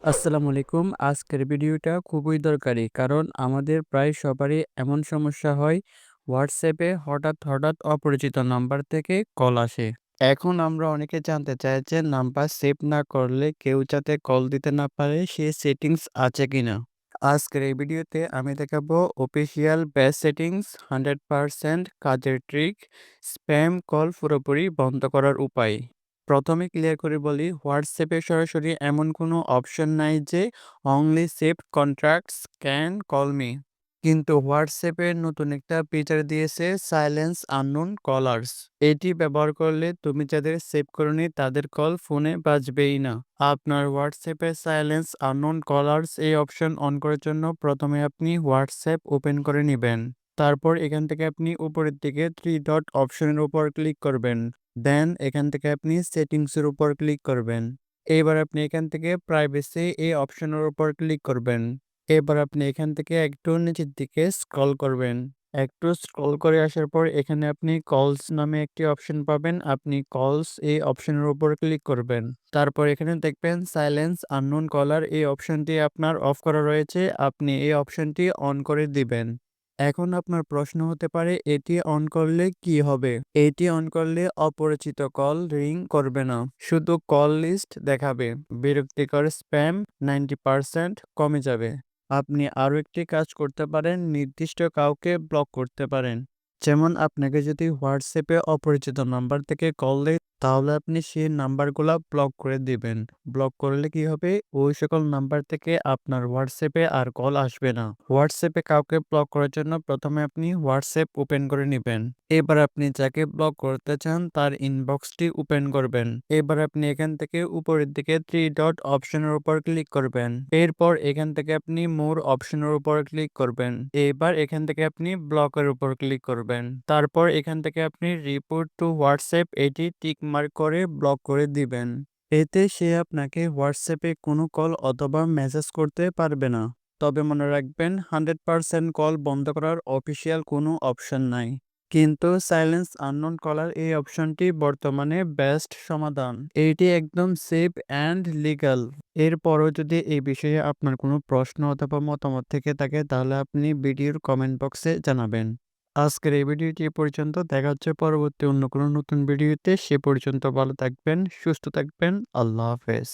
আসসালামু আলাইকুম। আজকের ভিডিওটা খুবই দরকারি। কারণ আমাদের প্রায় সবারই এমন সমস্যা হয় WhatsApp এ হঠাৎ অপরিচিত নাম্বার থেকে কল আসে। এখন আমরা অনেকে জানতে চাই যে নাম্বার সেভ না করলে কেউ যাতে কল দিতে না পারে সে সেটিংস আছে কিনা? আজকের এই ভিডিওতে আমি দেখাবো অফিসিয়াল বেস সেটিংস 100% কাজের ট্রিক, স্প্যাম কল পুরোপুরি বন্ধ করার উপায়। প্রথমে ক্লিয়ার করে বলি হোয়াটসঅ্যাপে সরাসরি এমন কোনো অপশন নাই যে only saved contacts can call me. কিন্তু হোয়াটসঅ্যাপের নতুন একটা ফিচার দিয়েছে সাইলেন্স আননোন কলার্স। এটি ব্যবহার করলে তুমি যাদের সেভ করনি তাদের কল ফোনে বাজবেই না। আপনার হোয়াটসঅ্যাপে সাইলেন্স আননোন কলার্স এই অপশন অন করার জন্য প্রথমে আপনি হোয়াটসঅ্যাপ ওপেন করে নেবেন। তারপর এখান থেকে আপনি উপরের দিকে থ্রি ডট অপশনের উপর ক্লিক করবেন। দেন এখান থেকে আপনি সেটিংসের উপর ক্লিক করবেন। এবার আপনি এখান থেকে প্রাইভেসি এই অপশনের উপর ক্লিক করবেন। এবার আপনি এখান থেকে একটু নিচের দিকে স্ক্রল করবেন। একটু স্ক্রল করে আসার পর এখানে আপনি কলস নামে একটি অপশন পাবেন। আপনি কলস এই অপশনের উপর ক্লিক করবেন। তারপর এখানে দেখবেন সাইলেন্স আননোন কলার এই অপশনটি আপনার অফ করা রয়েছে। আপনি এই অপশনটি অন করে দিবেন। এখন আপনার প্রশ্ন হতে পারে এটি অন করলে কি হবে? এটি অন করলে অপরিচিত কল রিং করবে না। শুধু কল লিস্ট দেখাবে। বিরক্তিকর স্প্যাম 90% কমে যাবে। আপনি আরও একটি কাজ করতে পারেন, নির্দিষ্ট কাউকে ব্লক করতে পারেন। যেমন আপনাকে যদি হোয়াটসঅ্যাপে অপরিচিত নাম্বার থেকে কল দেয় তাহলে আপনি সেই নাম্বারগুলা ব্লক করে দিবেন। ব্লক করলে কি হবে? ওই সকল নাম্বার থেকে আপনার হোয়াটসঅ্যাপে আর কল আসবে না। হোয়াটসঅ্যাপে কাউকে ব্লক করার জন্য প্রথমে আপনি হোয়াটসঅ্যাপ ওপেন করে নিবেন। এবার আপনি যাকে ব্লক করতে চান তার ইনবক্সটি ওপেন করবেন। এবার আপনি এখান থেকে উপরের দিকে থ্রি ডট অপশনের উপর ক্লিক করবেন। এরপর এখান থেকে আপনি মোর অপশনের উপর ক্লিক করবেন। এবার এখান থেকে আপনি ব্লকের উপর ক্লিক করবেন। তারপর এখান থেকে আপনি রিপোর্ট টু হোয়াটসঅ্যাপ এটি টিক মার্ক করে ব্লক করে দিবেন। এতে সে আপনাকে হোয়াটসঅ্যাপে কোনো কল অথবা মেসেজ করতে পারবে না। তবে মনে রাখবেন 100% কল বন্ধ করার অফিসিয়াল কোনো অপশন নাই। কিন্তু সাইলেন্স আননোন কলার এই অপশনটি বর্তমানে বেস্ট সমাধান। এইটি একদম সেফ অ্যান্ড লিগ্যাল। এরপরও যদি এই বিষয়ে আপনার কোনো প্রশ্ন অথবা মতামত থেকে থাকে তাহলে আপনি ভিডিওর কমেন্ট বক্সে জানাবেন। আজকের এই ভিডিওটি এ পর্যন্ত। দেখা হচ্ছে পরবর্তী অন্য কোনো নতুন ভিডিওতে। সে পর্যন্ত ভালো থাকবেন, সুস্থ থাকবেন। আল্লাহ হাফেজ।